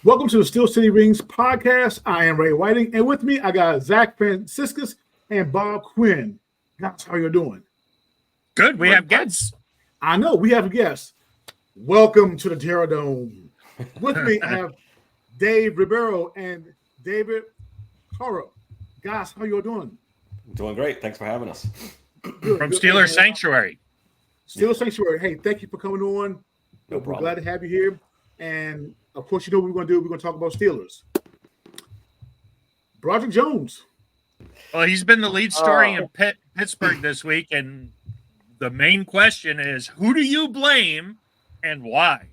Welcome to the Steel City Rings podcast. I am Ray Whiting, and with me I got Zach Franciscus and Bob Quinn. Guys, how you doing? Good. We have guests. I know we have guests. Welcome to the Terra Dome. With me I have Dave Ribeiro and David Caro. Guys, how you doing? Doing great. Thanks for having us. Good, From good. Steelers Sanctuary. Steelers Sanctuary. Hey, thank you for coming on. No We're problem. glad to have you here. And of course, you know what we're going to do. We're going to talk about Steelers. Broderick Jones. Well, he's been the lead story in Pittsburgh this week, and the main question is, who do you blame and why?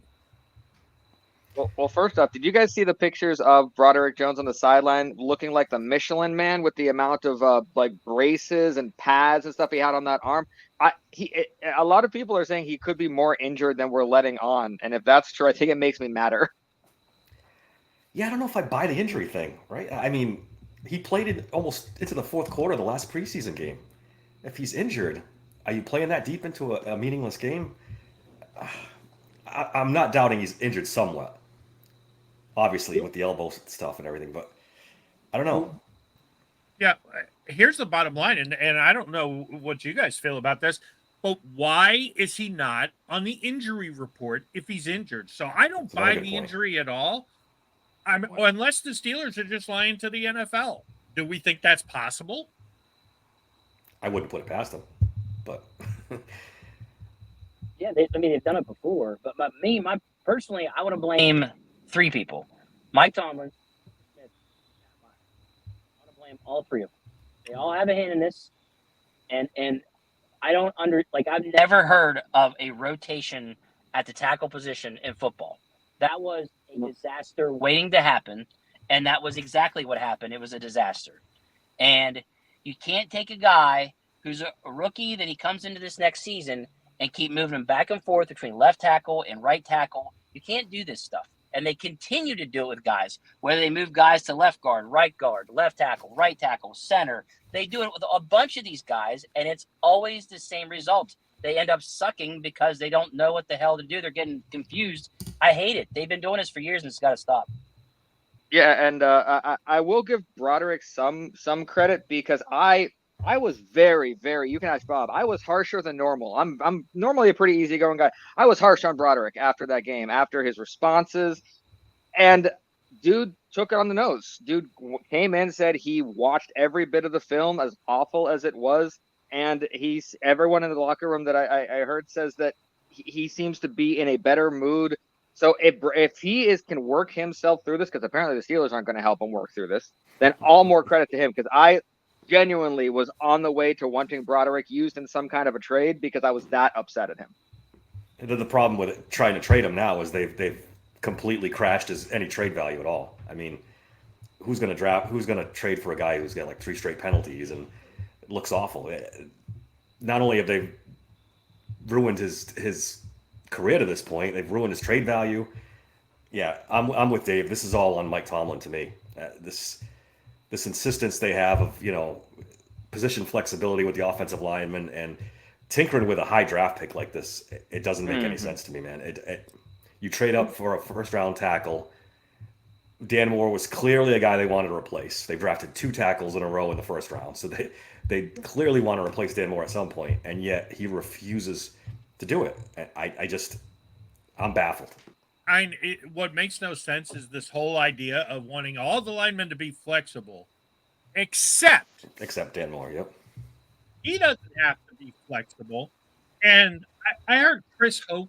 Well, first off, did you guys see the pictures of Broderick Jones on the sideline looking like the Michelin Man with the amount of like braces and pads and stuff he had on that arm? A lot of people are saying he could be more injured than we're letting on, and if that's true, I think it makes me madder. Yeah, I don't know if I buy the injury thing, right? I mean, he played it almost into the fourth quarter of the last preseason game. If he's injured, are you playing that deep into a meaningless game? I'm not doubting he's injured somewhat, obviously, with the elbow stuff and everything, but I don't know. Yeah, here's the bottom line, and I don't know what you guys feel about this, but why is he not on the injury report if he's injured? So I don't buy the injury at all. Unless the Steelers are just lying to the NFL. Do we think that's possible? I wouldn't put it past him, but yeah, they've done it before. But personally, I want to blame three people: Mike Tomlin, Smith, I want to blame all three of them. They all have a hand in this, and I don't I've never heard of a rotation at the tackle position in football. That was a disaster waiting to happen, and that was exactly what happened. It was a disaster. And you can't take a guy who's a rookie that he comes into this next season and keep moving him back and forth between left tackle and right tackle. You can't do this stuff. And they continue to do it with guys, whether they move guys to left guard, left tackle, center. They do it with a bunch of these guys, and it's always the same result. They end up sucking because they don't know what the hell to do. They're getting confused. I hate it. They've been doing this for years, and it's got to stop. Yeah, and I will give Broderick some credit because I was very, very. You can ask Bob. I was harsher than normal. I'm normally a pretty easygoing guy. I was harsh on Broderick after that game, after his responses, and dude took it on the nose. Dude came in, said he watched every bit of the film, as awful as it was. And everyone in the locker room that I heard says that he seems to be in a better mood. So if he can work himself through this, because apparently the Steelers aren't going to help him work through this, then all more credit to him, because I genuinely was on the way to wanting Broderick used in some kind of a trade because I was that upset at him. The problem with trying to trade him now is they've completely crashed any trade value at all. I mean, who's going to trade for a guy who's got like 3 straight penalties and looks awful? Not only have they ruined his career to this point, they've ruined his trade value. Yeah, I'm with Dave. This is all on Mike Tomlin to me. This insistence they have of position flexibility with the offensive lineman and tinkering with a high draft pick like this, it doesn't make any sense to me, man. You trade up for a first round tackle. Dan Moore was clearly a guy they wanted to replace. They drafted 2 tackles in a row in the first round, so they clearly want to replace Dan Moore at some point, and yet he refuses to do it. I'm baffled. What makes no sense is this whole idea of wanting all the linemen to be flexible, except Dan Moore. Yep, he doesn't have to be flexible. And I heard Chris Hope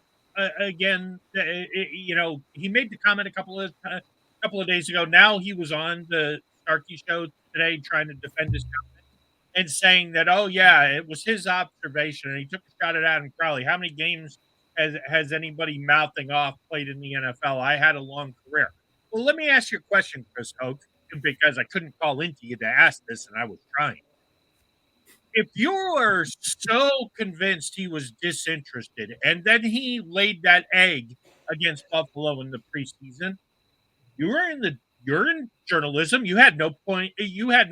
again. He made the comment a couple of days ago. Now he was on the Starkey show today trying to defend his comment and saying that, oh yeah, it was his observation and he took a shot at Adam Crowley. How many games has anybody mouthing off played in the NFL? I had a long career. Well, let me ask you a question, Chris Hope, because I couldn't call into you to ask this and I was trying. If you were so convinced he was disinterested and then he laid that egg against Buffalo in the preseason, you're in journalism. You had no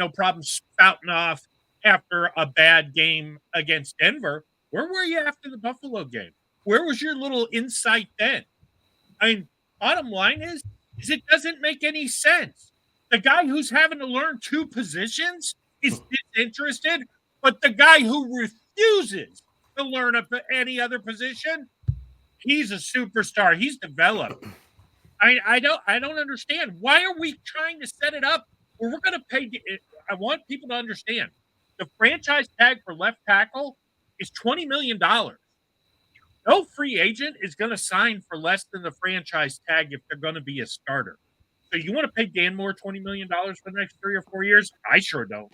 problem spouting off after a bad game against Denver. Where were you after the Buffalo game? Where was your little insight then? I mean, bottom line is is it doesn't make any sense. The guy who's having to learn two positions is disinterested, but the guy who refuses to learn any other position, he's a superstar. He's developed. I don't understand. Why are we trying to set it up where we're going to pay? I want people to understand the franchise tag for left tackle is $20 million. No free agent is going to sign for less than the franchise tag if they're going to be a starter. So you want to pay Dan Moore $20 million for the next 3 or 4 years? I sure don't.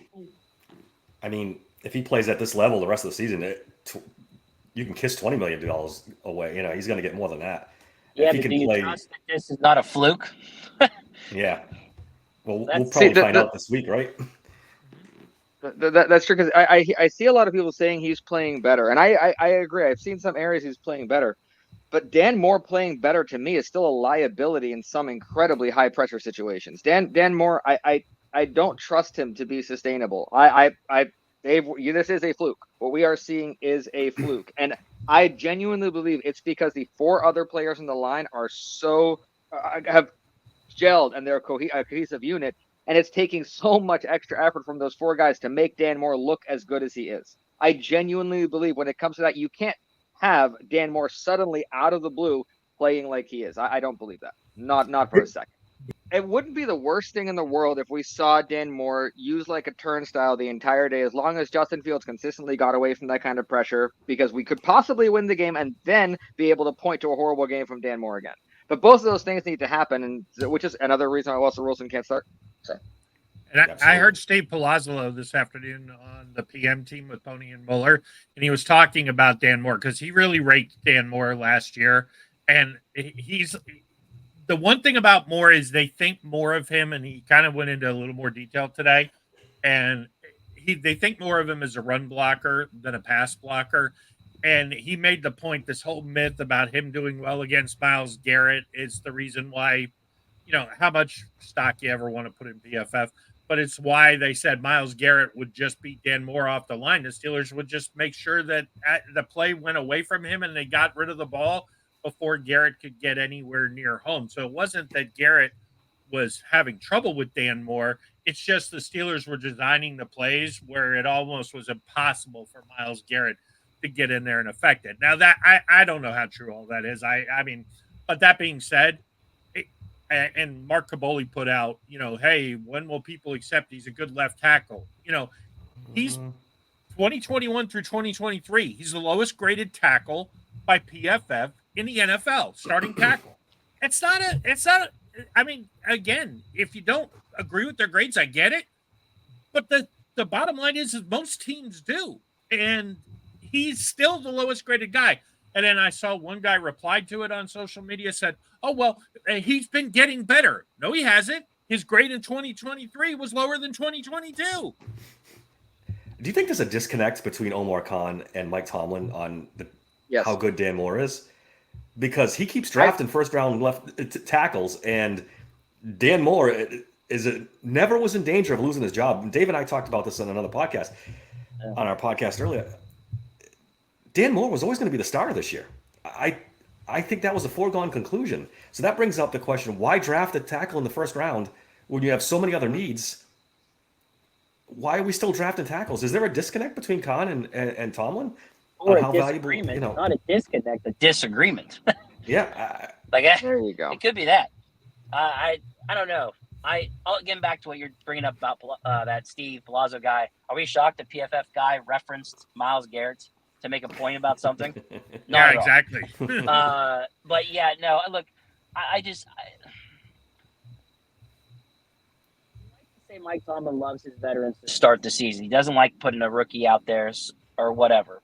I mean, if he plays at this level the rest of the season, you can kiss $20 million away. You know, he's going to get more than that. Yeah, if he but can do you play, trust that this is not a fluke? yeah. Well, we'll That's- probably find out this week, right? That's true, because I see a lot of people saying he's playing better, and I agree. I've seen some areas he's playing better, but Dan Moore playing better to me is still a liability in some incredibly high pressure situations. Dan Moore, I don't trust him to be sustainable. This is a fluke. What we are seeing is a fluke, and I genuinely believe it's because the 4 other players in the line are so have gelled and they're a cohesive unit, and it's taking so much extra effort from those 4 guys to make Dan Moore look as good as he is. I genuinely believe when it comes to that, you can't have Dan Moore suddenly out of the blue playing like he is. I don't believe that. Not for a second. It wouldn't be the worst thing in the world if we saw Dan Moore use like a turnstile the entire day, as long as Justin Fields consistently got away from that kind of pressure, because we could possibly win the game and then be able to point to a horrible game from Dan Moore again. But both of those things need to happen, and which is another reason why Russell Wilson can't start. And I heard Steve Palazzolo this afternoon on the PM team with Pony and Muller, and he was talking about Dan Moore because he really rated Dan Moore last year. And he's the one thing about Moore is they think more of him, and he kind of went into a little more detail today. And they think more of him as a run blocker than a pass blocker. And he made the point, this whole myth about him doing well against Myles Garrett is the reason why, how much stock you ever want to put in PFF. But it's why they said Myles Garrett would just beat Dan Moore off the line. The Steelers would just make sure that the play went away from him and they got rid of the ball before Garrett could get anywhere near home. So it wasn't that Garrett was having trouble with Dan Moore. It's just the Steelers were designing the plays where it almost was impossible for Myles Garrett to get in there and affect it. Now that I don't know how true all that is. I mean, but that being said, and Mark Caboli put out, hey, when will people accept he's a good left tackle? He's 2021 through 2023. He's the lowest graded tackle by PFF in the NFL, starting tackle. It's not I mean, again, if you don't agree with their grades, I get it. But the bottom line is most teams do. And he's still the lowest graded guy. And then I saw one guy replied to it on social media, said, oh, well, he's been getting better. No, he hasn't. His grade in 2023 was lower than 2022. Do you think there's a disconnect between Omar Khan and Mike Tomlin on how good Dan Moore is? Because he keeps drafting first-round left tackles, and Dan Moore never was in danger of losing his job. Dave and I talked about this on another podcast, on our podcast earlier. Dan Moore was always going to be the starter this year. I think that was a foregone conclusion. So that brings up the question, why draft a tackle in the first round when you have so many other needs? Why are we still drafting tackles? Is there a disconnect between Khan and Tomlin? Or how a valuable, disagreement, not a disconnect, a disagreement. Yeah. There you go. It could be that. I don't know. I'll get back to what you're bringing up about that Steve Palazzo guy. Are we shocked the PFF guy referenced Myles Garrett to make a point about something? Yeah, exactly. But yeah, no, look, I like to say Mike Tomlin loves his veterans to start the season. He doesn't like putting a rookie out there or whatever.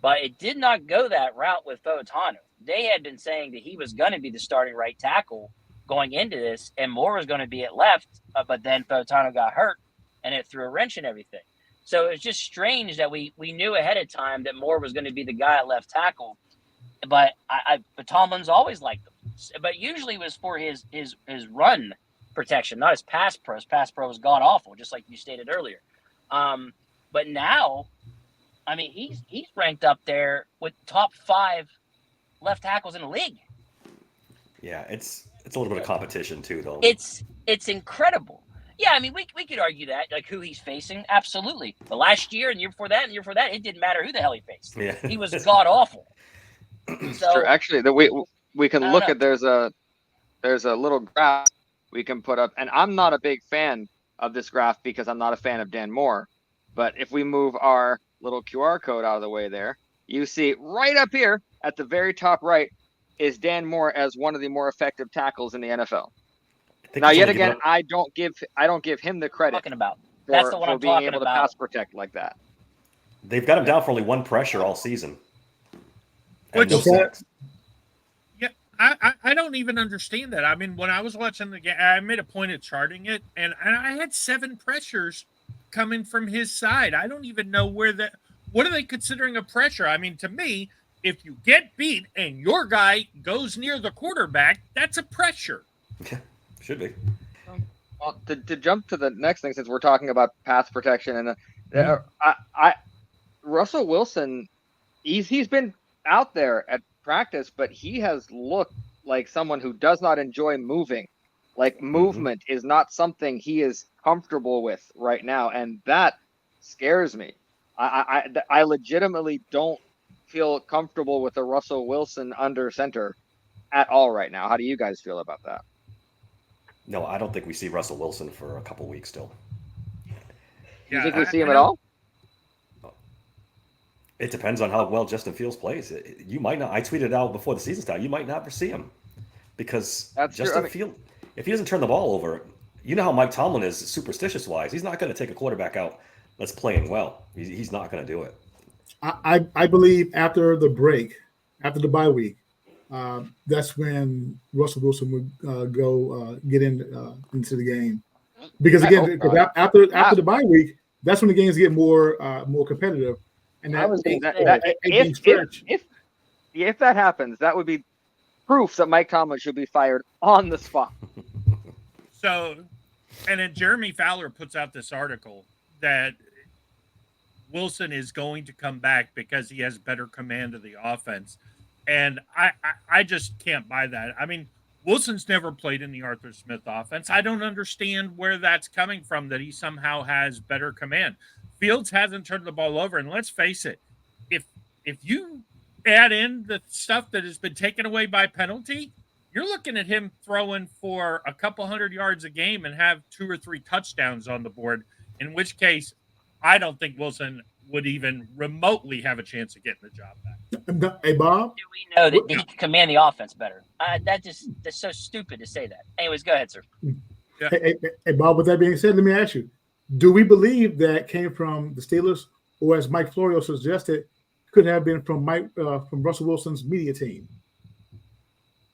But it did not go that route with Fautanu. They had been saying that he was going to be the starting right tackle going into this, and Moore was going to be at left, but then Fautanu got hurt, and it threw a wrench in everything. So it was just strange that we knew ahead of time that Moore was going to be the guy at left tackle. But but Tomlin's always liked him. But usually it was for his run protection, not his pass pro. His pass pro was god-awful, just like you stated earlier. But now, I mean, he's ranked up there with top 5 left tackles in the league. Yeah, it's It's a little bit of competition too, though. It's incredible. Yeah, I mean, we could argue that, like, who he's facing, absolutely. The last year and the year before that and the year before that, it didn't matter who the hell he faced. Yeah. He was god awful. It's So true. Actually, we can I don't look know. at there's a little graph we can put up, and I'm not a big fan of this graph because I'm not a fan of Dan Moore. But if we move our little QR code out of the way there, you see right up here at the very top right is Dan Moore as one of the more effective tackles in the NFL. I think Now, he's yet only given again, up- I don't give him the credit talking about. That's the one for I'm being talking able to about. pass protect like that. they've got him down for only one pressure all season. And Which- no sacks. I don't even understand that. I mean, when I was watching the game, I made a point of charting it, and I had 7 pressures coming from his side. I don't even know what are they considering a pressure? I mean, to me, if you get beat and your guy goes near the quarterback, that's a pressure. Yeah, should be. Well, to jump to the next thing, since we're talking about pass protection, and Russell Wilson, he's been out there at practice, but he has looked like someone who does not enjoy moving. Like, movement is not something he is comfortable with right now, and that scares me. I legitimately don't feel comfortable with a Russell Wilson under center at all right now. How do you guys feel about that? No, I don't think we see Russell Wilson for a couple weeks still. Do you think we see him I at know- all? It depends on how well Justin Fields plays. You might not. I tweeted out before the season started. You might not see him because That's true. Justin I mean- Fields, if he doesn't turn the ball over, you know how Mike Tomlin is superstitious wise. He's not going to take a quarterback out that's playing well. He's not going to do it. I believe after the break, after the bye week, that's when Russell Wilson would get into the game. Because I again, hope because not. after the bye week, that's when the games get more competitive. And I was gonna say, That- eight-game stretch. if that happens, that would be proof that Mike Tomlin should be fired on the spot. So, and then Jeremy Fowler puts out this article that Wilson is going to come back because he has better command of the offense. And I just can't buy that. I mean, Wilson's never played in the Arthur Smith offense. I don't understand where that's coming from, that he somehow has better command. Fields hasn't turned the ball over, and let's face it, if you add in the stuff that has been taken away by penalty, you're looking at him throwing for a couple hundred yards a game and have 2 or 3 touchdowns on the board, in which case I don't think Wilson would even remotely have a chance of getting the job back. Hey, Bob. Do we know that he can command the offense better? That's so stupid to say that. Anyways, go ahead, sir. Hey, Bob, with that being said, let me ask you, do we believe that came from the Steelers, or as Mike Florio suggested, could have been from from Russell Wilson's media team?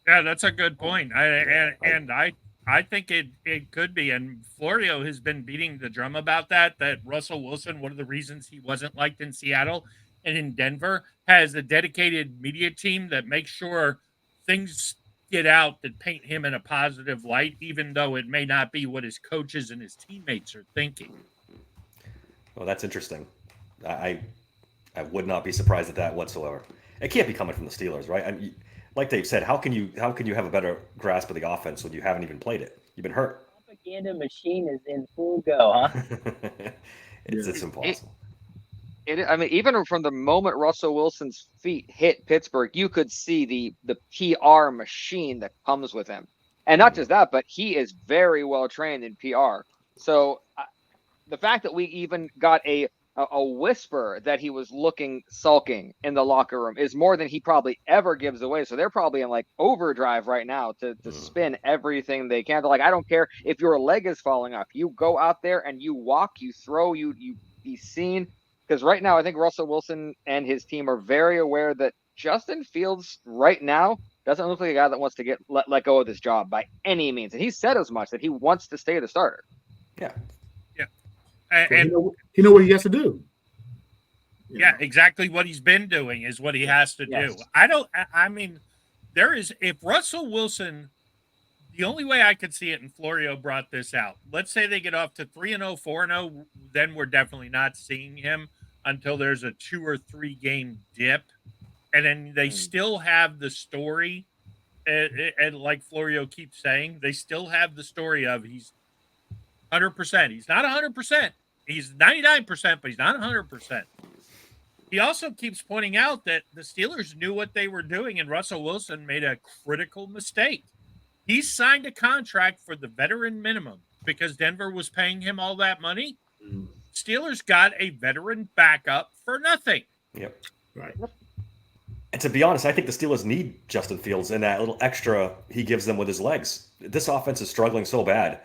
Yeah, that's a good point. I think it could be. And Florio has been beating the drum about that Russell Wilson, one of the reasons he wasn't liked in Seattle and in Denver, has a dedicated media team that makes sure things get out that paint him in a positive light, even though it may not be what his coaches and his teammates are thinking. Well, that's interesting. I would not be surprised at that whatsoever. It can't be coming from the Steelers, right? I mean, like Dave said, how can you have a better grasp of the offense when you haven't even played it? You've been hurt. Propaganda machine is in full go, huh? It's impossible. I mean, even from the moment Russell Wilson's feet hit Pittsburgh, you could see the PR machine that comes with him. And not just that, but he is very well trained in PR. So the fact that we even got a whisper that he was looking sulking in the locker room is more than he probably ever gives away. So they're probably in like overdrive right now to spin everything they can. They're like, I don't care if your leg is falling off. You go out there and you walk, you throw, you be seen. Because right now, I think Russell Wilson and his team are very aware that Justin Fields right now doesn't look like a guy that wants to let go of this job by any means. And he said as much, that he wants to stay the starter. Yeah. And he know what he has to do. You yeah, know? exactly what he's been doing is what he has to Yes. do. I mean, if Russell Wilson, the only way I could see it, and Florio brought this out, let's say they get off to 3-0, 4-0, then we're definitely not seeing him until there's a 2 or 3 game dip. And then they still have the story and like Florio keeps saying, they still have the story of he's 100%. He's not 100%. He's 99%, but he's not 100%. He also keeps pointing out that the Steelers knew what they were doing, and Russell Wilson made a critical mistake. He signed a contract for the veteran minimum because Denver was paying him all that money. Steelers got a veteran backup for nothing. Yep. Right. And to be honest, I think the Steelers need Justin Fields and that little extra he gives them with his legs. This offense is struggling so bad.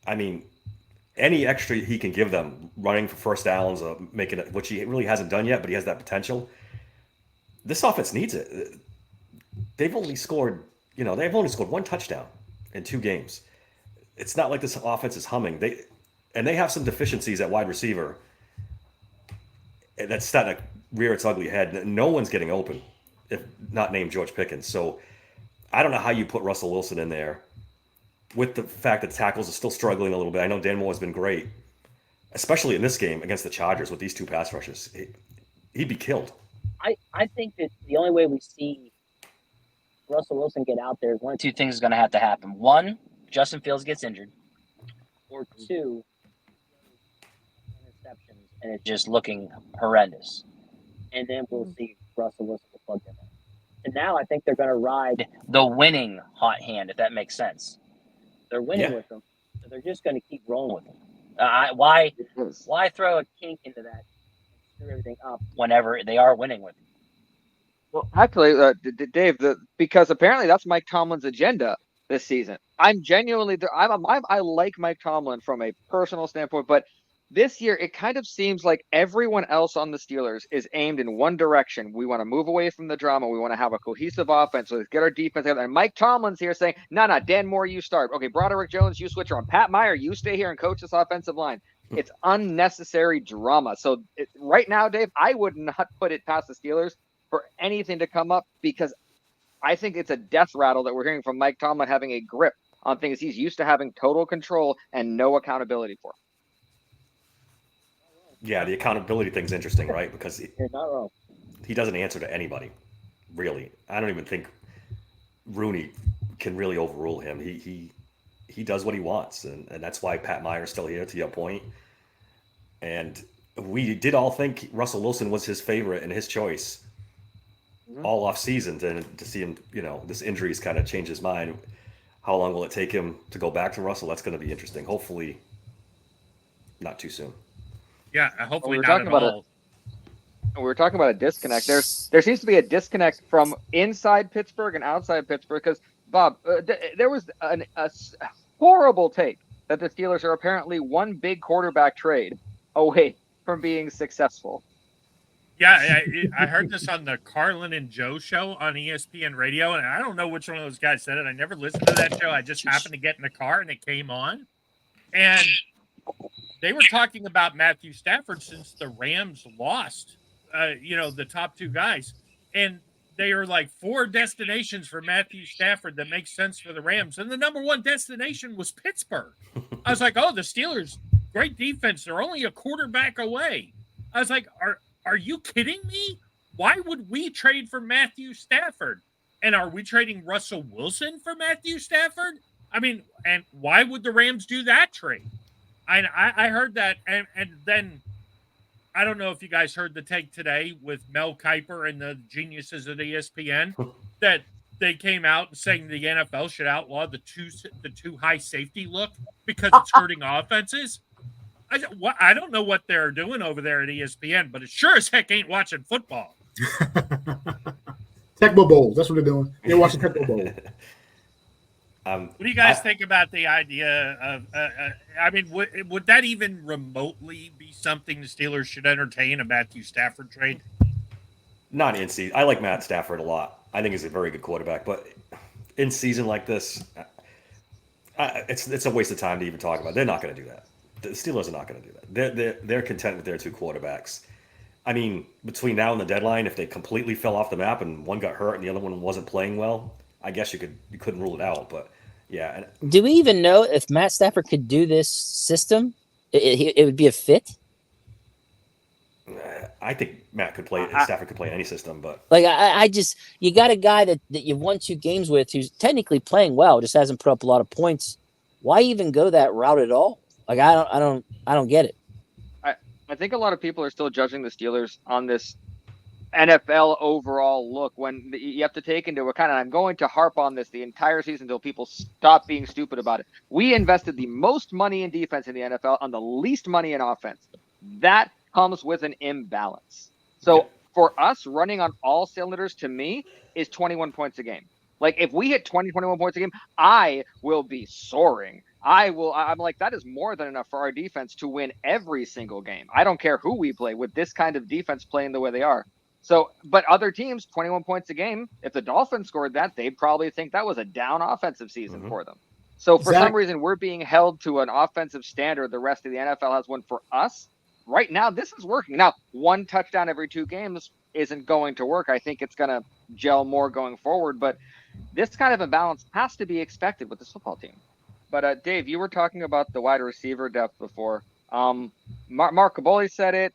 I mean, any extra he can give them, running for first downs, making it, which he really hasn't done yet, but he has that potential. This offense needs it. They've only scored one touchdown in 2 games. It's not like this offense is humming. They have some deficiencies at wide receiver. That's starting to rear its ugly head. No one's getting open, if not named George Pickens. So I don't know how you put Russell Wilson in there with the fact that tackles are still struggling a little bit. I know Dan Moore has been great, especially in this game against the Chargers with these 2 pass rushes. He'd be killed. I think that the only way we see Russell Wilson get out there is one of 2 things is going to have to happen. 1, Justin Fields gets injured, or 2, interceptions, and it's just looking horrendous. And then we'll see Russell Wilson plug them in. And now I think they're going to ride the winning hot hand, if that makes sense. They're winning with them, so they're just going to keep rolling with them. Why throw a kink into that and screw everything up whenever they are winning with them? Well, actually, Dave, because apparently that's Mike Tomlin's agenda this season. I'm genuinely, I like Mike Tomlin from a personal standpoint, but this year it kind of seems like everyone else on the Steelers is aimed in one direction. We want to move away from the drama. We want to have a cohesive offense. Let's get our defense together. And Mike Tomlin's here saying, no, Dan Moore, you start. Okay, Broderick Jones, you switch on. Pat Meyer, you stay here and coach this offensive line. It's unnecessary drama. So right now, Dave, I would not put it past the Steelers for anything to come up, because I think it's a death rattle that we're hearing from Mike Tomlin having a grip on things he's used to having total control and no accountability for. Yeah, the accountability thing's interesting, right? Because You're not wrong. he doesn't answer to anybody, really. I don't even think Rooney can really overrule him. He does what he wants, and that's why Pat Meyer's still here, to your point. And we did all think Russell Wilson was his favorite and his choice all off season, and to see him, this injury's kind of changed his mind. How long will it take him to go back to Russell? That's going to be interesting. Hopefully not too soon. Yeah, hopefully not at all. We were talking about a disconnect. There seems to be a disconnect from inside Pittsburgh and outside Pittsburgh, because, Bob, there was a horrible take that the Steelers are apparently one big quarterback trade away from being successful. Yeah, I heard this on the Carlin and Joe show on ESPN Radio, and I don't know which one of those guys said it. I never listened to that show. I just happened to get in the car, and it came on. And they were talking about Matthew Stafford since the Rams lost, the top 2 guys. And they are like 4 destinations for Matthew Stafford that makes sense for the Rams. And the number 1 destination was Pittsburgh. I was like, oh, the Steelers, great defense. They're only a quarterback away. I was like, are you kidding me? Why would we trade for Matthew Stafford? And are we trading Russell Wilson for Matthew Stafford? I mean, and why would the Rams do that trade? I heard that, and then I don't know if you guys heard the take today with Mel Kiper and the geniuses at ESPN that they came out saying the NFL should outlaw the two high safety look because it's hurting offenses. I don't know what they're doing over there at ESPN, but it sure as heck ain't watching football. Tecmo Bowl. That's what they're doing. They're watching Tecmo Bowl. What do you guys think about the idea of? Would that even remotely be something the Steelers should entertain, a Matthew Stafford trade? Not in season. I like Matt Stafford a lot. I think he's a very good quarterback, but in season like this, it's a waste of time to even talk about. They're not going to do that. The Steelers are not going to do that. They're content with their 2 quarterbacks. I mean, between now and the deadline, if they completely fell off the map and one got hurt and the other one wasn't playing well, I guess you couldn't rule it out. But yeah. Do we even know if Matt Stafford could do this system? It would be a fit? I think Matt could play. Stafford could play any system, but Like I just you got a guy that you've won 2 games with who's technically playing well, just hasn't put up a lot of points. Why even go that route at all? Like I don't get it. I think a lot of people are still judging the Steelers on this NFL overall look when you have to take into account, and I'm going to harp on this the entire season until people stop being stupid about it. We invested the most money in defense in the NFL on the least money in offense. That comes with an imbalance. So for us, running on all cylinders to me is 21 points a game. Like if we hit 21 points a game, I will be soaring. I'm like, that is more than enough for our defense to win every single game. I don't care who we play with this kind of defense playing the way they are. So, but other teams, 21 points a game, if the Dolphins scored that, they'd probably think that was a down offensive season for them. So for some reason, we're being held to an offensive standard the rest of the NFL has one. For us right now, this is working. Now, 1 touchdown every 2 games isn't going to work. I think it's going to gel more going forward, but this kind of imbalance has to be expected with this football team. But Dave, you were talking about the wide receiver depth before. Mark Caboli said it.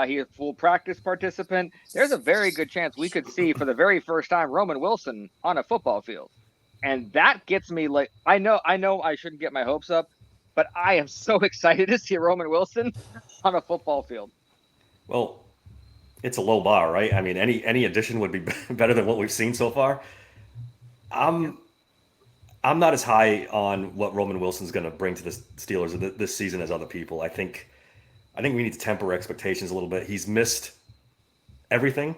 He is a full practice participant. There's a very good chance we could see for the very first time Roman Wilson on a football field. And that gets me like, I know I shouldn't get my hopes up, but I am so excited to see Roman Wilson on a football field. Well, it's a low bar, right? I mean, any addition would be better than what we've seen so far. I'm not as high on what Roman Wilson's going to bring to the Steelers this season as other people. I think we need to temper expectations a little bit. He's missed everything,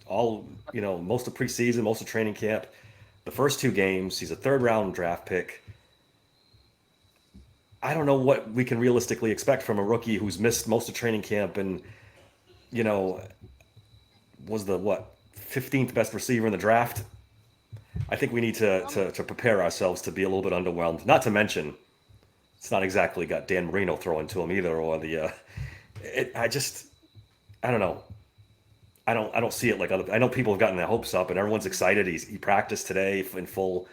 most of preseason, most of training camp. The first 2 games, he's a 3rd-round draft pick. I don't know what we can realistically expect from a rookie who's missed most of training camp and, was the 15th best receiver in the draft. I think we need to prepare ourselves to be a little bit underwhelmed. Not to mention, it's not exactly got Dan Marino throwing to him either, or the. I don't know. I don't see it like other. I know people have gotten their hopes up, and everyone's excited. He practiced today in full.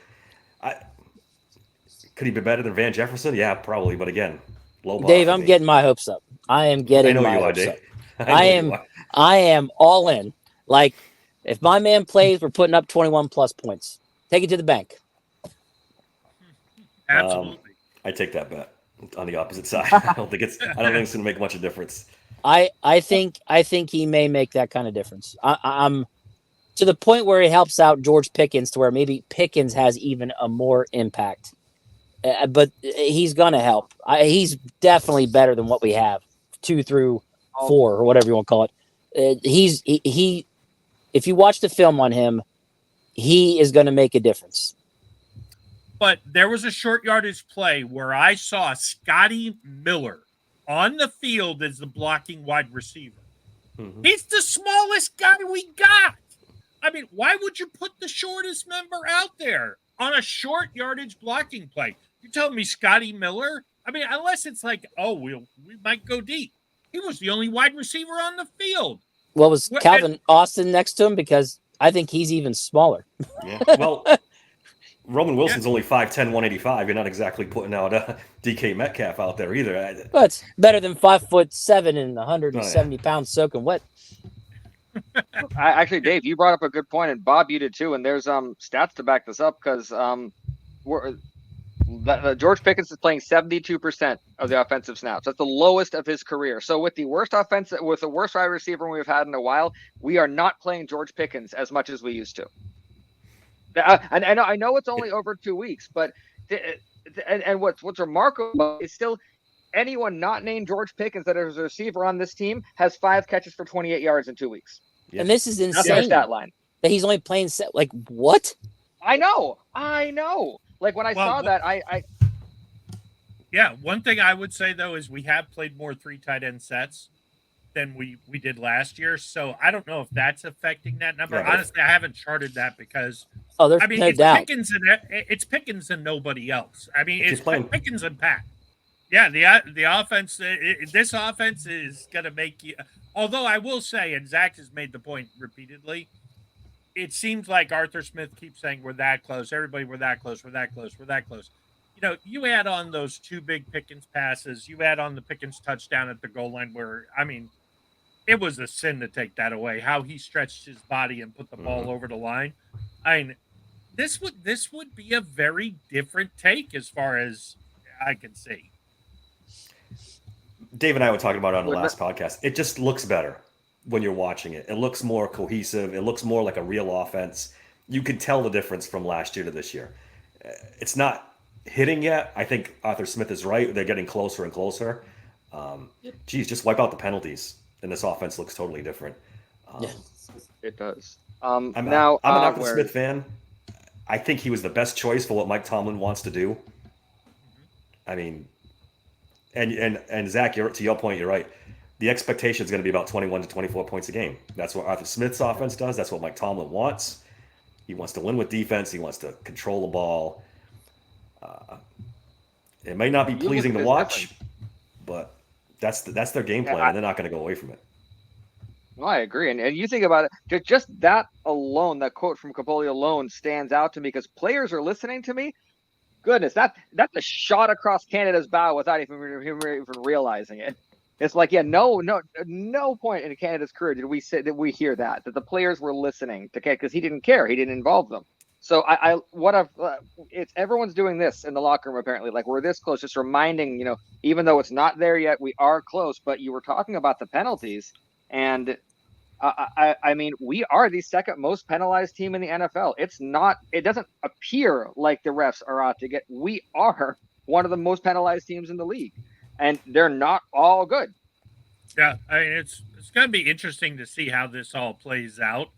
Could he be better than Van Jefferson? Yeah, probably. But again, low bar. Dave, I'm getting my hopes up. I am getting my hopes up. I am all in. Like, if my man plays, we're putting up 21 plus points. Take it to the bank. Absolutely. I take that bet on the opposite side. I don't think it's going to make much of a difference. I think he may make that kind of difference. I'm to the point where he helps out George Pickens to where maybe Pickens has even a more impact. But he's going to help. He's definitely better than what we have, 2 through 4 or whatever you want to call it. He if you watch the film on him, he is going to make a difference. But there was a short yardage play where I saw Scotty Miller on the field as the blocking wide receiver. Mm-hmm. He's the smallest guy we got. I mean, why would you put the shortest member out there on a short yardage blocking play? You're telling me Scotty Miller? I mean, unless it's like, we might go deep. He was the only wide receiver on the field. Well, was Calvin Austin next to him? Because I think he's even smaller. Yeah. Well, Roman Wilson's only 5'10", 185. You're not exactly putting out DK Metcalf out there either. But it's better than 5'7" and 170 pounds soaking wet. Actually, Dave, you brought up a good point, and Bob, you did too. And there's stats to back this up because George Pickens is playing 72% of the offensive snaps. That's the lowest of his career. So with the worst wide receiver we've had in a while, we are not playing George Pickens as much as we used to. And I know it's only over 2 weeks, but what's remarkable is still anyone not named George Pickens that is a receiver on this team has 5 catches for 28 yards in 2 weeks. Yep. And this is insane. That's our stat line. That he's only playing like what? I know. Like when I saw that, Yeah, one thing I would say though is we have played more 3 tight end sets than we did last year. So I don't know if that's affecting that number. Yeah, honestly, I haven't charted that because there's no doubt. It's Pickens and nobody else. I mean, it's Pickens and Pat. Yeah, the offense. This offense is going to make you. Although I will say, and Zach has made the point repeatedly, it seems like Arthur Smith keeps saying we're that close. Everybody, we're that close. We're that close. We're that close. You add on those 2 big Pickens passes. You add on the Pickens touchdown at the goal line, where I mean, it was a sin to take that away. How he stretched his body and put the ball over the line. I mean, this would be a very different take as far as I can see. Dave and I were talking about it on the last podcast. It just looks better when you're watching it. It looks more cohesive. It looks more like a real offense. You can tell the difference from last year to this year. It's not hitting yet. I think Arthur Smith is right. They're getting closer and closer. Just wipe out the penalties, and this offense looks totally different. It does. I'm an Arthur Smith fan. I think he was the best choice for what Mike Tomlin wants to do. I mean, and Zach, to your point, you're right. The expectation is going to be about 21 to 24 points a game. That's what Arthur Smith's offense does. That's what Mike Tomlin wants. He wants to win with defense. He wants to control the ball. It may not be pleasing to watch, but that's their game plan, and they're not going to go away from it. Well, I agree. And you think about it, just that alone, that quote from Capoli alone stands out to me because players are listening to me. Goodness, that's a shot across Canada's bow without even realizing it. It's like, no point in Canada's career did we hear that the players were listening to because he didn't care. He didn't involve them. So it's everyone's doing this in the locker room apparently. Like we're this close, just reminding, even though it's not there yet, we are close. But you were talking about the penalties, and I mean, we are the second most penalized team in the NFL. It doesn't appear like the refs are out to get. We are one of the most penalized teams in the league, and they're not all good. Yeah, I mean, it's going to be interesting to see how this all plays out.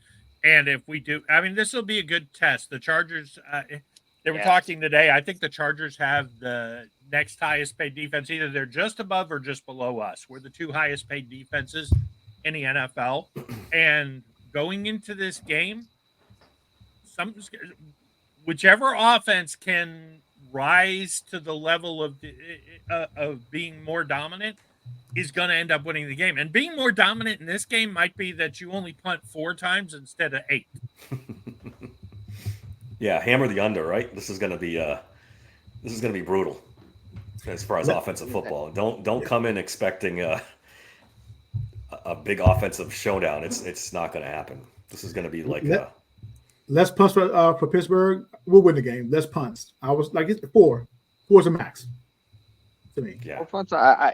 And if we do, I mean, this will be a good test. The Chargers, they were talking today. I think the Chargers have the next highest paid defense. Either they're just above or just below us. We're the two highest paid defenses in the NFL. And going into this game, whichever offense can rise to the level of being more dominant is going to end up winning the game. And being more dominant in this game might be that you only punt 4 times instead of 8. Yeah, hammer the under, right? This is going to be brutal as far as offensive football. Don't come in expecting a big offensive showdown. It's not going to happen. This is going to be like less punts for Pittsburgh. We'll win the game. Less punts. I was like, it's 4. 4's a max. To me. Yeah.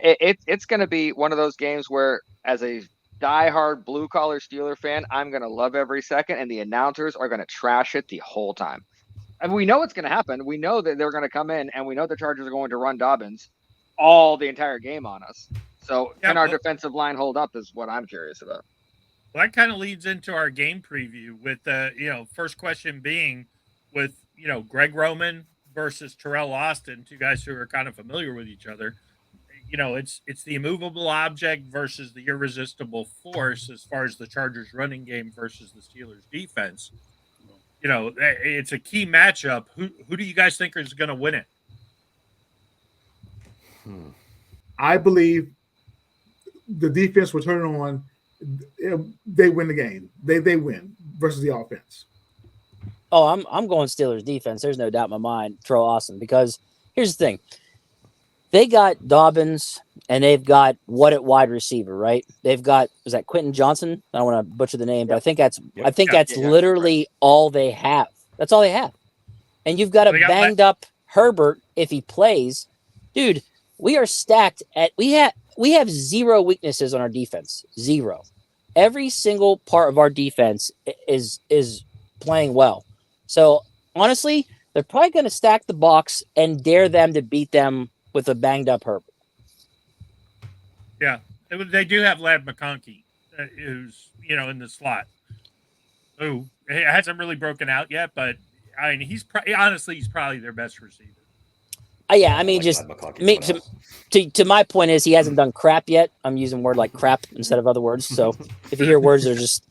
It's going to be one of those games where, as a diehard blue collar Steeler fan, I'm going to love every second, and the announcers are going to trash it the whole time. And we know it's going to happen. We know that they're going to come in, and we know the Chargers are going to run Dobbins the entire game on us. So can our defensive line hold up is what I'm curious about. Well, that kind of leads into our game preview with first question being with, Greg Roman versus Terrell Austin, two guys who are kind of familiar with each other. It's the immovable object versus the irresistible force as far as the Chargers running game versus the Steelers defense. It's a key matchup. Who do you guys think is going to win it? I believe the defense will turn on. They win the game. They win versus the offense. Oh, I'm going Steelers defense. There's no doubt in my mind. Throw Austin because here's the thing. They got Dobbins and they've got what at wide receiver, right? They've got Quentin Johnson? I don't want to butcher the name, but I think that's literally all they have. That's all they have. And you've got a banged up Herbert if he plays. Dude, we are stacked we have 0 weaknesses on our defense. 0. Every single part of our defense is playing well. So honestly, they're probably going to stack the box and dare them to beat them with a banged up Herbert. Yeah, they do have Ladd McConkey, who's in the slot. Who hasn't really broken out yet, but I mean he's probably their best receiver. Yeah, I mean, to my point is he hasn't done crap yet. I'm using word like crap instead of other words. So if you hear words, they're just,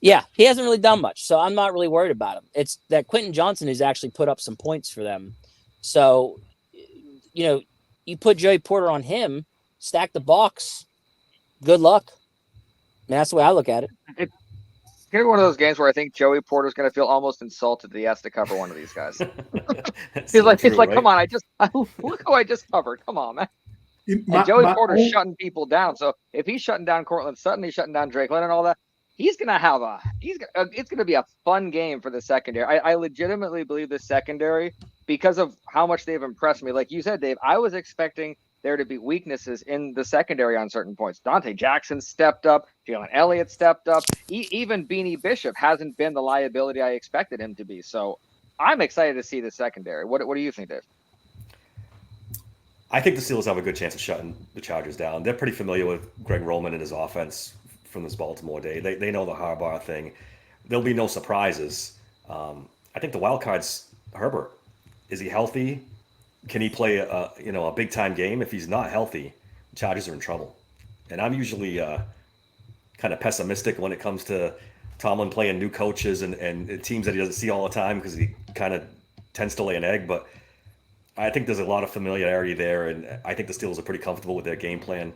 he hasn't really done much. So I'm not really worried about him. It's that Quentin Johnson who's actually put up some points for them. So, you put Joey Porter on him, stack the box. Good luck. I mean, that's the way I look at it. It's going to be one of those games where I think Joey Porter's going to feel almost insulted that he has to cover one of these guys. He's like, right? come on, look who I just covered. Come on, man. And Joey Porter's shutting people down. So if he's shutting down Cortland Sutton, he's shutting down Drake London and all that. It's gonna be a fun game for the secondary. I legitimately believe the secondary, because of how much they've impressed me. Like you said, Dave, I was expecting there to be weaknesses in the secondary on certain points. Dante Jackson stepped up. Jalen Elliott stepped up. Even Beanie Bishop hasn't been the liability I expected him to be. So I'm excited to see the secondary. What do you think, Dave? I think the Steelers have a good chance of shutting the Chargers down. They're pretty familiar with Greg Roman and his offense from this Baltimore day. They know the Harbaugh thing. There'll be no surprises. I think the wild card's Herbert. Is he healthy? Can he play a big time game? If he's not healthy, the Chargers are in trouble. And I'm usually kind of pessimistic when it comes to Tomlin playing new coaches and teams that he doesn't see all the time, because he kind of tends to lay an egg. But I think there's a lot of familiarity there, and I think the Steelers are pretty comfortable with their game plan.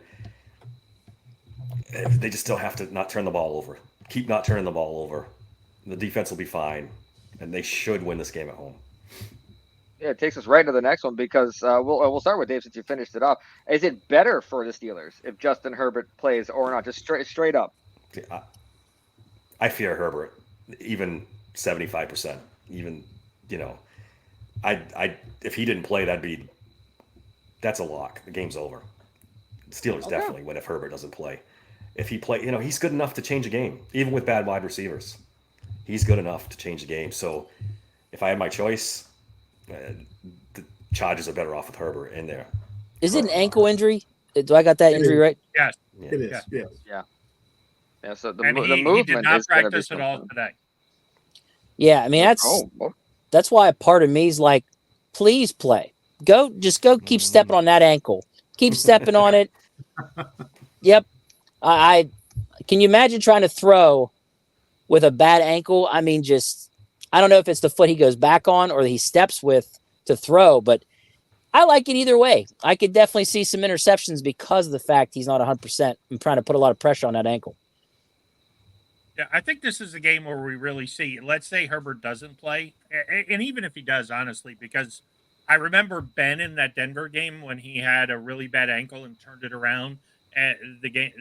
They just still have to not turn the ball over. Keep not turning the ball over. The defense will be fine, and they should win this game at home. Yeah, it takes us right to the next one, because we'll start with Dave since you finished it up. Is it better for the Steelers if Justin Herbert plays or not? Just straight up. I fear Herbert, even 75%. Even if he didn't play, that's a lock. The game's over. The Steelers definitely win if Herbert doesn't play. If he play, he's good enough to change a game, even with bad wide receivers. He's good enough to change the game. So if I had my choice, the Chargers are better off with Herbert in there. Is it an ankle injury? Do I got that injury right? Yes. Yeah. It is. Yeah. Yes. Yeah. So the And movement he did not is gonna be practice at all something. today. Yeah, I mean that's why a part of me is like, please play. Just go keep stepping on that ankle. Keep stepping on it. Yep. I can you imagine trying to throw with a bad ankle? I mean, I don't know if it's the foot he goes back on or he steps with to throw, but I like it either way. I could definitely see some interceptions because of the fact he's not 100% and trying to put a lot of pressure on that ankle. Yeah, I think this is a game where we really see, let's say Herbert doesn't play, and even if he does, honestly, because I remember Ben in that Denver game when he had a really bad ankle and turned it around. The game,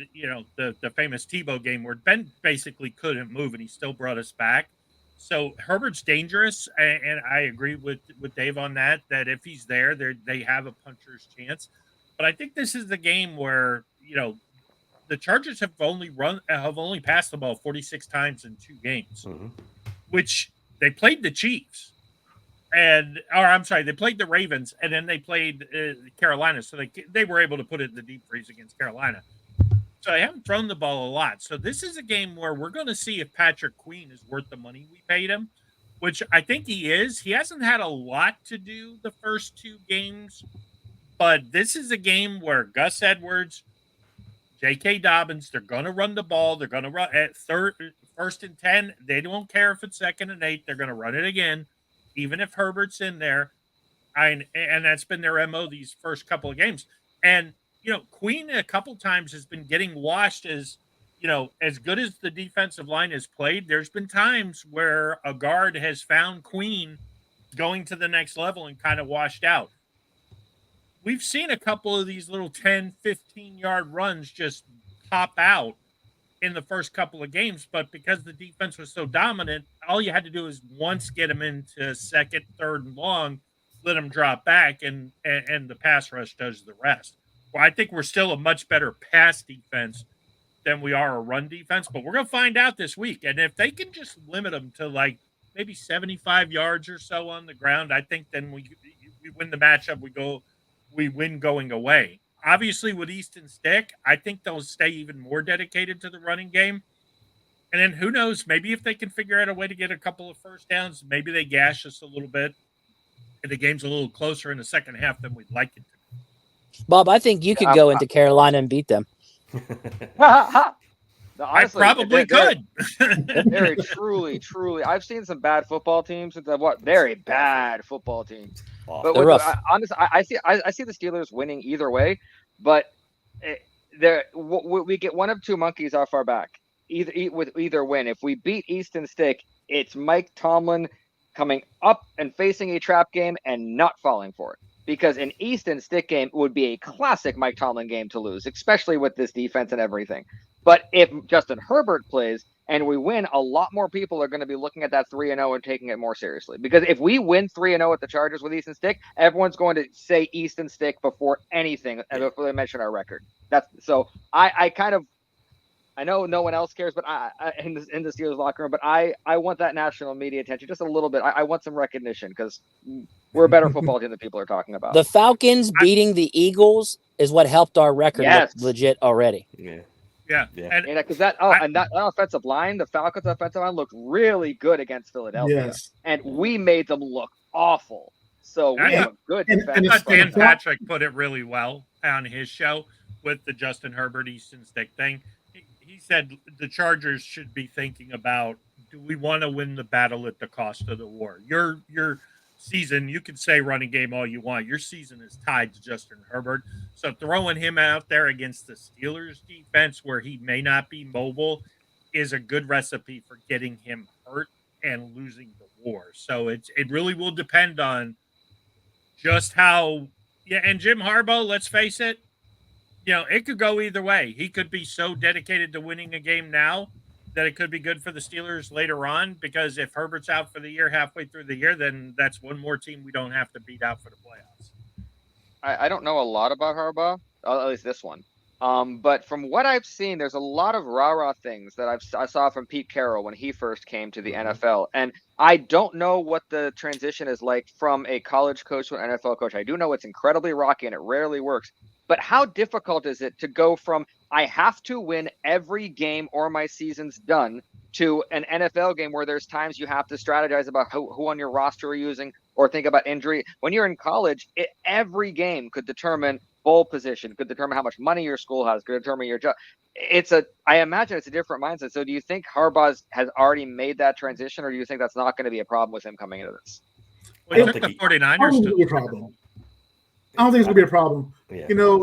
the famous Tebow game where Ben basically couldn't move and he still brought us back. So Herbert's dangerous, and I agree with Dave on that if he's there, they have a puncher's chance. But I think this is the game where the Chargers have only passed the ball 46 times in 2 games, which they played the Chiefs. They played the Ravens, and then they played Carolina. So they were able to put it in the deep freeze against Carolina. So they haven't thrown the ball a lot. So this is a game where we're going to see if Patrick Queen is worth the money we paid him, which I think he is. He hasn't had a lot to do the first 2 games, but this is a game where Gus Edwards, J.K. Dobbins, they're going to run the ball. They're going to run at first and 10. They don't care if it's 2nd and 8. They're going to run it again, even if Herbert's in there. And that's been their MO these first couple of games. And, Queen a couple times has been getting washed as good as the defensive line has played. There's been times where a guard has found Queen going to the next level and kind of washed out. We've seen a couple of these little 10, 15-yard runs just pop out in the first couple of games, but because the defense was so dominant, all you had to do is once get them into 2nd, 3rd, and long, let them drop back, and the pass rush does the rest. Well, I think we're still a much better pass defense than we are a run defense, but we're going to find out this week. And if they can just limit them to maybe 75 yards or so on the ground, I think then we win the matchup. We win going away. Obviously, with Easton Stick, I think they'll stay even more dedicated to the running game. And then who knows, maybe if they can figure out a way to get a couple of first downs, maybe they gash us a little bit and the game's a little closer in the second half than we'd like it to be. Bob, I think you could go into Carolina and beat them. Honestly, I probably could. Very truly. I've seen some bad football teams. Very bad football teams. But honestly, I see the Steelers winning either way. But we get one of 2 monkeys off our back. Either win. If we beat Easton Stick, it's Mike Tomlin coming up and facing a trap game and not falling for it. because an Easton stick game would be a classic Mike Tomlin game to lose, especially with this defense and everything. But if Justin Herbert plays and we win, a lot more people are going to be looking at that 3-0 and taking it more seriously. Because if we win 3-0 at the Chargers with Easton Stick, everyone's going to say Easton Stick before anything, before they mention our record. That's so. I know no one else cares, but in the Steelers locker room, but I want that national media attention just a little bit. I want some recognition because we're a better football team than people are talking about. The Falcons beating the Eagles is what helped our record Yes. look legit already. Yeah. Yeah. And because that offensive line, the Falcons' offensive line looked really good against Philadelphia, Yes. and we made them look awful. So we have a good and defense. I thought Dan it's- Patrick put it really well on his show with the Justin Herbert Easton Stick thing. He said the Chargers should be thinking about, do we want to win the battle at the cost of the war? Your season, you can say running game all you want. Your season is tied to Justin Herbert. So throwing him out there against the Steelers defense where he may not be mobile is a good recipe for getting him hurt and losing the war. So it really will depend on just how, and Jim Harbaugh, let's face it, it could go either way. He could be so dedicated to winning a game now that it could be good for the Steelers later on, because if Herbert's out for the year, halfway through the year, then that's one more team we don't have to beat out for the playoffs. I don't know a lot about Harbaugh, at least this one. But from what I've seen, there's a lot of rah-rah things that I saw from Pete Carroll when he first came to the NFL. And I don't know what the transition is like from a college coach to an NFL coach. I do know it's incredibly rocky and it rarely works. But how difficult is it to go from I have to win every game or my season's done to an NFL game where there's times you have to strategize about who on your roster are using or think about injury? When you're in college, every game could determine bowl position, could determine how much money your school has, could determine your job. I imagine it's a different mindset. So do you think Harbaugh has already made that transition, or do you think that's not going to be a problem with him coming into this? Well, I it don't took the think I don't 49ers think to it'll be a problem. I don't think it's gonna be a problem. Yeah.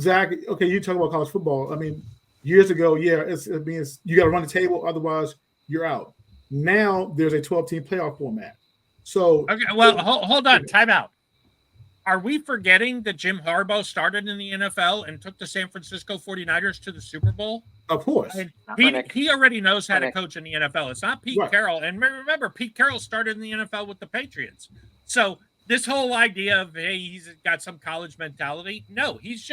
Zach. Okay, you talk about college football. I mean, years ago, it means you got to run the table, otherwise you're out. Now there's a 12-team playoff format. So Okay, well, hold on, time out. Are we forgetting that Jim Harbaugh started in the NFL and took the San Francisco 49ers to the Super Bowl? of course, And Nick. he already knows how to Nick. coach in the NFL. It's not Pete Right. Carroll. And remember, Pete Carroll started in the NFL with the Patriots. So this whole idea of, hey, he's got some college mentality. No, he's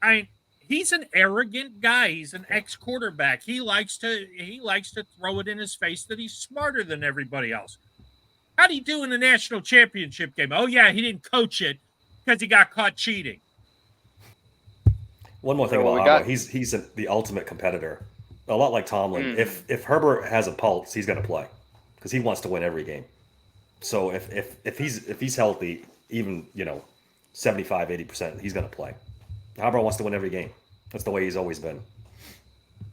an arrogant guy. He's an ex-quarterback. He likes to throw it in his face that he's smarter than everybody else. How'd he do in the national championship game? Oh, yeah, he didn't coach it because he got caught cheating. One more thing So we about got- Harbaugh, he's the ultimate competitor. A lot like Tomlin. Mm. If Herbert has a pulse, he's going to play because he wants to win every game. So if he's healthy, even 75-80%, he's going to play. Harbaugh wants to win every game. That's the way he's always been.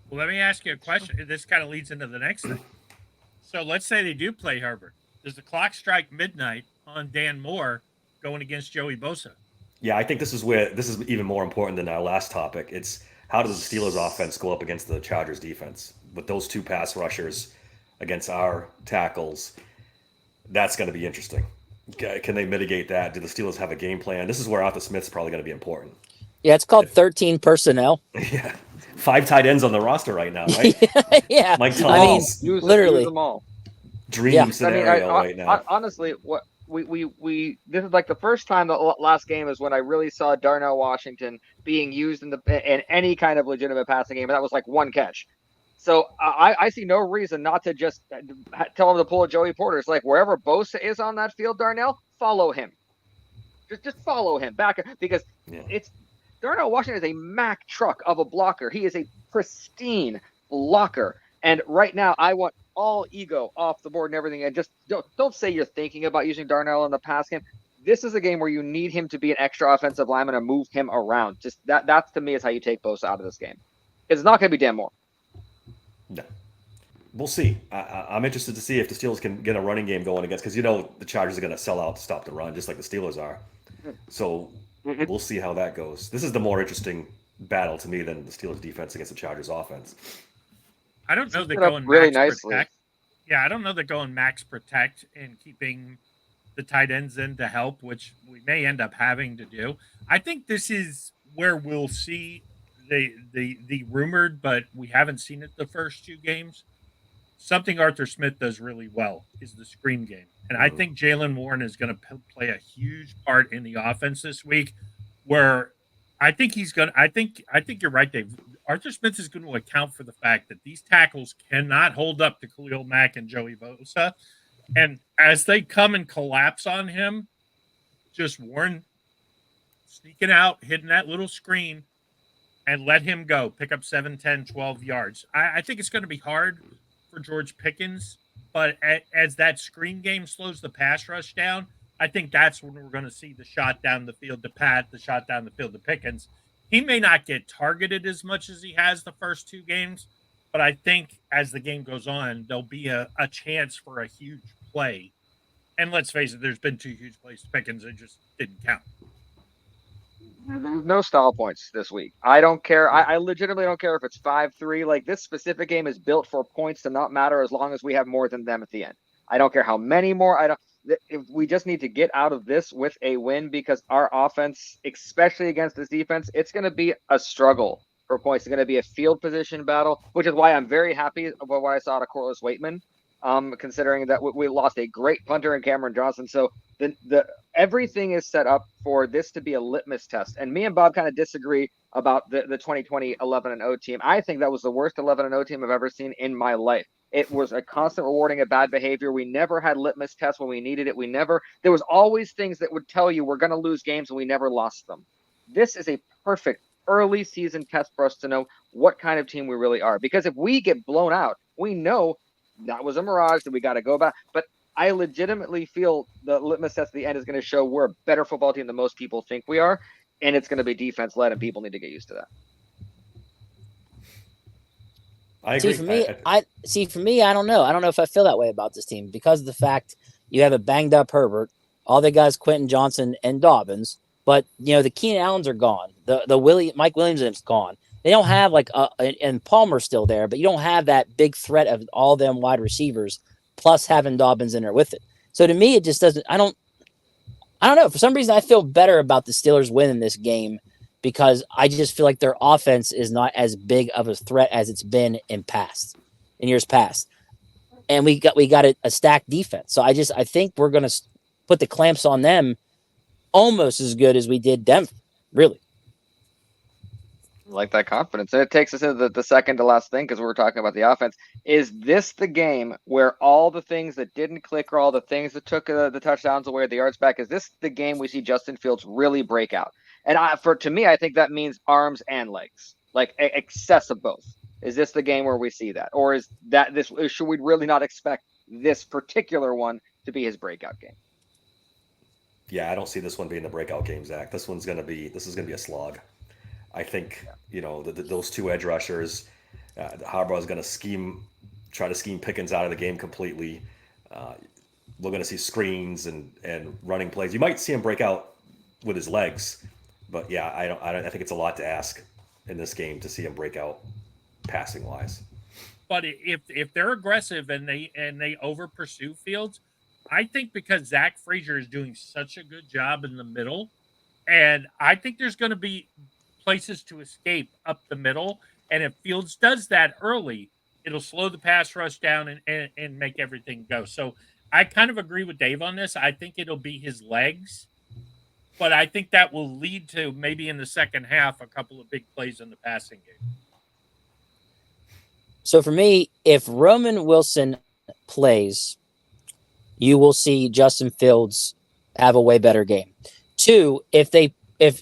Well, let me ask you a question. This kind of leads into the next thing. So let's say they do play Herbert. Does the clock strike midnight on Dan Moore going against Joey Bosa? Yeah, I think this is even more important than our last topic. It's how does the Steelers offense go up against the Chargers defense with those two pass rushers against our tackles? That's going to be interesting. Can they mitigate that? Do the Steelers have a game plan? This is where Arthur Smith's probably going to be important. Yeah, it's called 13 personnel. Yeah, 5 tight ends on the roster right now, right? Yeah. Mike I mean, Tomlin's literally. Use them all. dream Yeah. scenario right now. Honestly, what we this is like the first time the last game is when I really saw Darnell Washington being used in any kind of legitimate passing game, and that was like one catch. So I see no reason not to just tell him to pull a Joey Porter. It's like wherever Bosa is on that field, Darnell, follow him. Just follow him back, because it's Darnell Washington is a Mack truck of a blocker. He is a pristine blocker. And right now, I want all ego off the board and everything. And just don't say you're thinking about using Darnell in the pass game. This is a game where you need him to be an extra offensive lineman and move him around. Just that's to me is how you take Bosa out of this game. It's not going to be Dan Moore. No. We'll see. I'm interested to see if the Steelers can get a running game going against, because the Chargers are going to sell out to stop the run, just like the Steelers are. So we'll see how that goes. This is the more interesting battle to me than the Steelers defense against the Chargers offense. I don't know they're Set up going really max nicely. protect. Yeah, I don't know they're going max protect and keeping the tight ends in to help, which we may end up having to do. I think this is where we'll see the rumored, but we haven't seen it the first 2 games. Something Arthur Smith does really well is the screen game. And I think Jalen Warren is going to play a huge part in the offense this week, where I think he's going to, I think you're right, Dave. Arthur Smith is going to account for the fact that these tackles cannot hold up to Khalil Mack and Joey Bosa. And as they come and collapse on him, just Warren sneaking out, hitting that little screen, and let him go. Pick up 7, 10, 12 yards. I think it's going to be hard for George Pickens, but as that screen game slows the pass rush down, I think that's when we're going to see the shot down the field to Pat, the shot down the field to Pickens. He may not get targeted as much as he has the first 2 games, but I think as the game goes on, there'll be a chance for a huge play. And let's face it, there's been 2 huge plays to Pickens that just didn't count. There's no style points this week. I don't care. I legitimately don't care if it's 5-3. Like, this specific game is built for points to not matter as long as we have more than them at the end. I don't care how many more. If we just need to get out of this with a win, because our offense, especially against this defense, it's going to be a struggle for points. It's going to be a field position battle, which is why I'm very happy about what I saw out of Corliss Waitman. Considering that we lost a great punter in Cameron Johnson. So the everything is set up for this to be a litmus test. And me and Bob kind of disagree about the 2020 11-0 team. I think that was the worst 11-0 team I've ever seen in my life. It was a constant rewarding of bad behavior. We never had litmus tests when we needed it. There was always things that would tell you we're going to lose games, and we never lost them. This is a perfect early season test for us to know what kind of team we really are. Because if we get blown out, we know that was a mirage that we got to go back. But I legitimately feel the litmus test at the end is going to show we're a better football team than most people think we are. And it's going to be defense led, and people need to get used to that. I agree. For me, I don't know. I don't know if I feel that way about this team because of the fact you have a banged up Herbert. All they got is Quentin Johnson and Dobbins, but the Keenan Allens are gone. The Mike Williams is gone. They don't have and Palmer's still there, but you don't have that big threat of all them wide receivers plus having Dobbins in there with it. So to me, it just doesn't. I don't know. For some reason, I feel better about the Steelers winning this game because I just feel like their offense is not as big of a threat as it's been in years past. And we got a stacked defense. So I think we're going to put the clamps on them almost as good as we did Denver, really. Like that confidence. And it takes us into the second to last thing, because we were talking about the offense. Is this the game where all the things that didn't click or all the things that took the touchdowns away, the yards back, is this the game we see Justin Fields really break out? And to me, I think that means arms and legs, like excess of both. Is this the game where we see that? Or is that should we really not expect this particular one to be his breakout game? Yeah, I don't see this one being the breakout game, Zach. This is going to be a slog. I think, those 2 edge rushers, Harbaugh is going to try to scheme Pickens out of the game completely. We're going to see screens and running plays. You might see him break out with his legs, but yeah, I think it's a lot to ask in this game to see him break out passing wise. But if they're aggressive and they over pursue Fields, I think because Zach Frazier is doing such a good job in the middle, and I think there's going to be places to escape up the middle. And if Fields does that early, it'll slow the pass rush down and make everything go. So I kind of agree with Dave on this. I think it'll be his legs, but I think that will lead to maybe in the second half a couple of big plays in the passing game. So for me, if Roman Wilson plays, you will see Justin Fields have a way better game. 2, if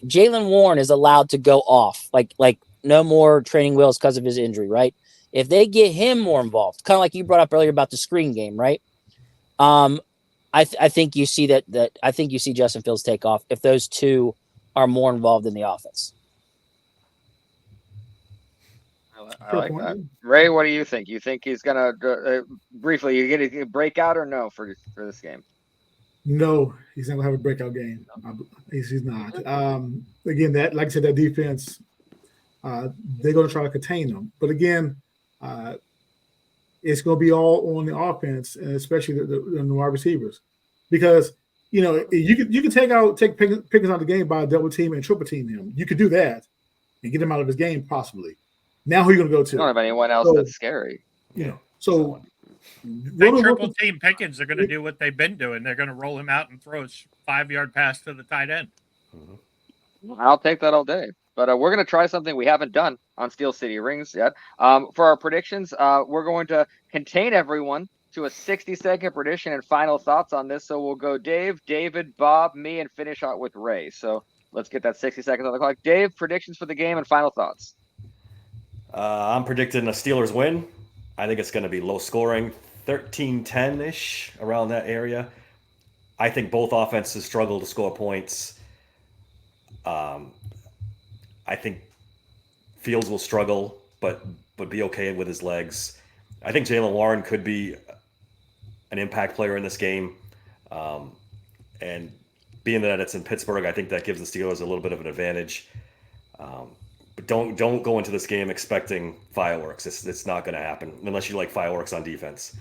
Jalen Warren is allowed to go off, like no more training wheels because of his injury, right? If they get him more involved, kind of like you brought up earlier about the screen game, right? I think you see that I think you see Justin Fields take off if those 2 are more involved in the offense. I like that. Ray, what do you think? You think he's gonna briefly? You get a breakout or no for this game? No, he's not gonna have a breakout game. He's not. Again, that like I said, that defense, they're gonna try to contain them. But again, it's gonna be all on the offense, and especially the wide receivers, because you know, you can take Pickens out of the game by double team and triple team him. You could do that and get him out of his game possibly. Now who are you going to go to? I don't have anyone else So, that's scary. You know, so They Roman triple Wilson- team Pickens. They're going to do what they've been doing. They're going to roll him out and throw a 5-yard pass to the tight end. I'll take that all day. But we're going to try something we haven't done on Steel City Rings yet. For our predictions, we're going to contain everyone to a 60-second prediction and final thoughts on this. So we'll go Dave, David, Bob, me, and finish out with Ray. So let's get that 60 seconds on the clock. Dave, predictions for the game and final thoughts. I'm predicting a Steelers win. I think it's going to be low scoring, 13-10-ish, around that area. I think both offenses struggle to score points. I think Fields will struggle, but be okay with his legs. I think Jaylen Warren could be an impact player in this game. And being that it's in Pittsburgh, I think that gives the Steelers a little bit of an advantage. But don't go into this game expecting fireworks. It's not going to happen unless you like fireworks on defense.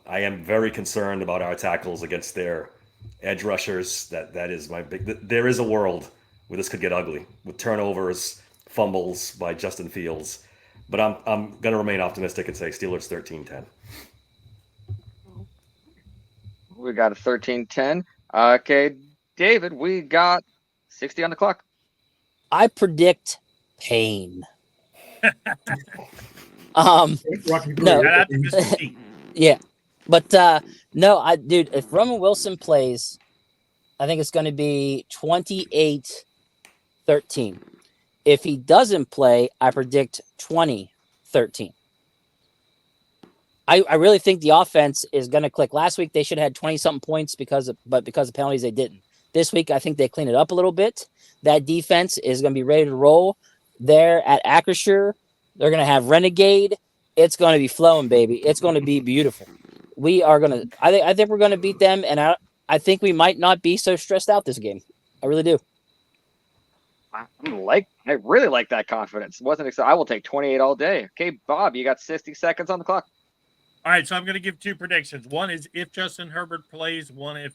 I am very concerned about our tackles against their edge rushers. That is my big. There is a world where this could get ugly with turnovers, fumbles by Justin Fields. But I'm going to remain optimistic and say Steelers 13-10. We got a 13-10. Okay, David, we got 60 on the clock. I predict pain. Rocky No. Shout out to Mr. T. Yeah, but no, dude, if Roman Wilson plays, I think it's going to be 28-13. If he doesn't play, I predict 20-13. I really think the offense is going to click. Last week they should have had 20-something points because of penalties they didn't. This week I think they cleaned it up a little bit. That defense is going to be ready to roll. There at Acrisure, they're going to have Renegade. It's going to be flowing, baby. It's going to be beautiful. We are going to. I think we're going to beat them, and I think we might not be so stressed out this game. I really do. I really like that confidence. Wasn't excited. I will take 28 all day. Okay, Bob, you got 60 seconds on the clock. All right, so I'm going to give two predictions. One is if Justin Herbert plays, one if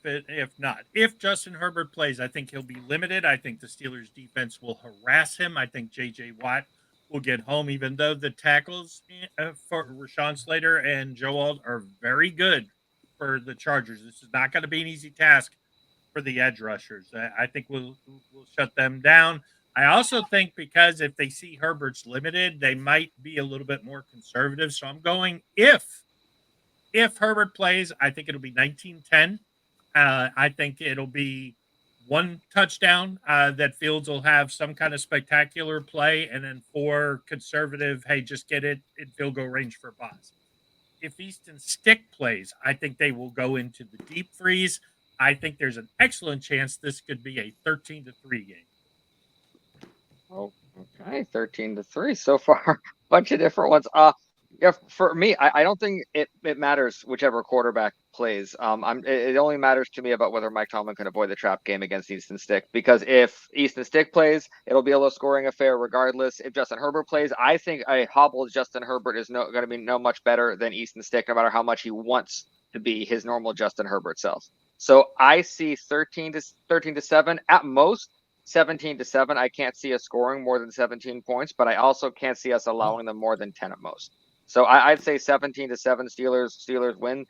not. If Justin Herbert plays, I think he'll be limited. I think the Steelers defense will harass him. I think J.J. Watt will get home, even though the tackles for Rashawn Slater and Joe Alt are very good for the Chargers. This is not going to be an easy task for the edge rushers. I think we'll shut them down. I also think because if they see Herbert's limited, they might be a little bit more conservative. So I'm going if Herbert plays, I think it'll be 19-10. I think it'll be one touchdown that Fields will have some kind of spectacular play, and then 4 conservative, hey, just get it in field goal range for Boz. If Easton Stick plays, I think they will go into the deep freeze. I think there's an excellent chance this could be a 13-3 game. Oh, okay, 13-3 so far. Bunch of different ones. Yeah, for me, I don't think it matters whichever quarterback plays. It only matters to me about whether Mike Tomlin can avoid the trap game against Easton Stick. Because if Easton Stick plays, it'll be a low-scoring affair regardless. If Justin Herbert plays, I think a hobbled Justin Herbert is going to be no much better than Easton Stick, no matter how much he wants to be his normal Justin Herbert self. So I see 13-7 at most. 17-7. I can't see us scoring more than 17 points, but I also can't see us allowing them more than 10 at most. So I'd say 17-7 Steelers win.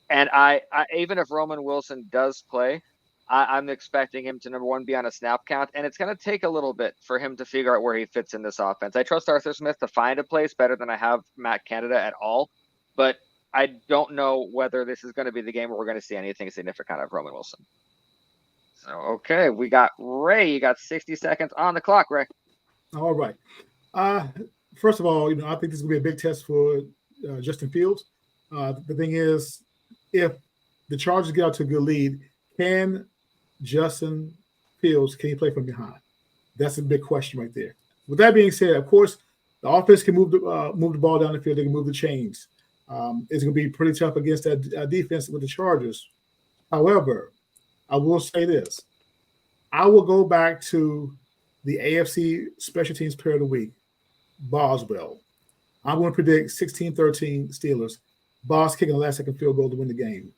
And I even if Roman Wilson does play, I'm expecting him to, number one, be on a snap count. And it's going to take a little bit for him to figure out where he fits in this offense. I trust Arthur Smith to find a place better than I have Matt Canada at all. But I don't know whether this is going to be the game where we're going to see anything significant out of Roman Wilson. So, okay, we got Ray. You got 60 seconds on the clock, Ray. All right. First of all, I think this is going to be a big test for Justin Fields. The thing is, if the Chargers get out to a good lead, can Justin Fields, can he play from behind? That's a big question right there. With that being said, of course, the offense can move the ball down the field. They can move the chains. It's going to be pretty tough against that defense with the Chargers. However, I will say this. I will go back to the AFC Special Teams Player of the Week, Boswell. I'm going to predict 16-13 Steelers. Boz kicking the last-second field goal to win the game.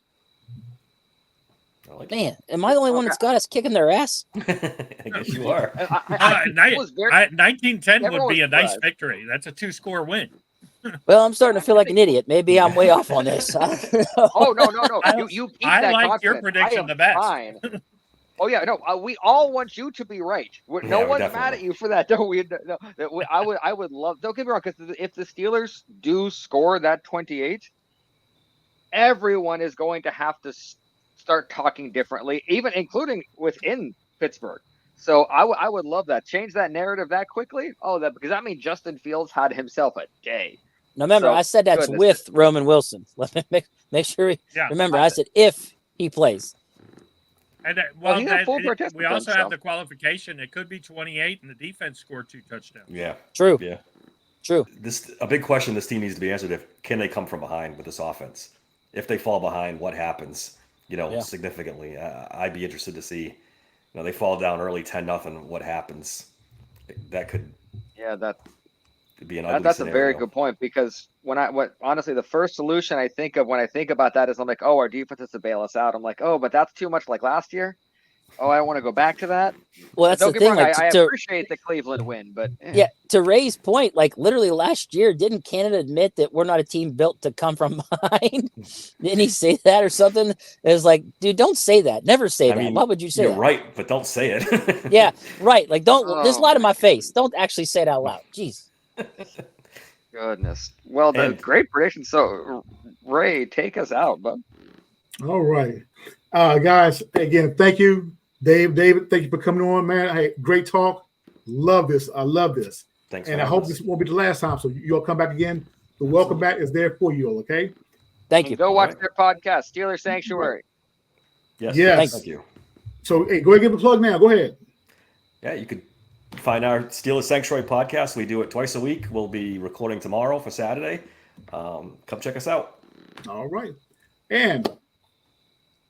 I like Man, am I the only one that's got us kicking their ass? it. I guess you are. I was very 1910 would everyone be a was nice surprised. victory. That's a 2-score win. Well, I'm starting to feel like an idiot. Maybe I'm way off on this. Oh no! I- You keep I that liked your confidence. prediction I am the best. Fine. Oh yeah, no. We all want you to be right. No Yeah, we one's mad definitely. at you for that. Don't we? No, I would love. Don't get me wrong, because if the Steelers do score that 28, everyone is going to have to start talking differently, even including within Pittsburgh. So I would love that. Change that narrative that quickly. Oh, that because that means Justin Fields had himself a day. Now, remember, So, I said that's goodness. with Roman Wilson. Let me make sure we Yeah. remember. I said if he plays. And Well, he's a full participant, we also have so. the qualification. It could be 28, and the defense scored 2 touchdowns. Yeah. True. Yeah. True. A big question this team needs to be answered: can they come from behind with this offense? If they fall behind, what happens? Yeah. Significantly. I'd be interested to see. They fall down early, 10-0. What happens? That could Yeah, that be an ugly that's a scenario. very good point, because honestly, the first solution I think of when I think about that is I'm like, oh, our defense has to bail us out. I'm like, oh, but that's too much like last year. Oh, I don't want to go back to that. Well, that's Don't the get me thing. wrong, Like I to appreciate the Cleveland win, but yeah, to Ray's point, like literally last year, didn't Canada admit that we're not a team built to come from behind? Didn't he say that or something? It was like, dude, don't say that. Never say I that. mean, Why would you say You're that? right, but don't say it. Yeah, right. Like, don't just Oh lie to my face. Don't actually say it out loud. Jeez. goodness. Well, the And- great prediction. So, Ray, take us out, bud. All right. Guys, again, thank you. David, thank you for coming on, man. Hey, great talk. Love this. I love this. Thanks. And for I having hope us. this won't be the last time. So you all come back again. The welcome back is there for you all, okay? Thank you. Go watch Alright. their podcast, Steeler Sanctuary. Yes. Yes. Thank you. So hey, go ahead and give a plug now. Go ahead. Yeah, you could find our Steelers Sanctuary podcast. We do it twice a week. We'll be recording tomorrow for Saturday. Come check us out. All right. And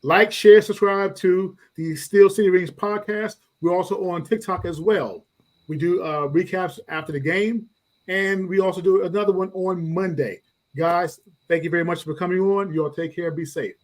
like, share, subscribe to the Steel City Rings podcast. We're also on TikTok as well. We do recaps after the game, and we also do another one on Monday. Guys, thank you very much for coming on. You all take care. Be safe.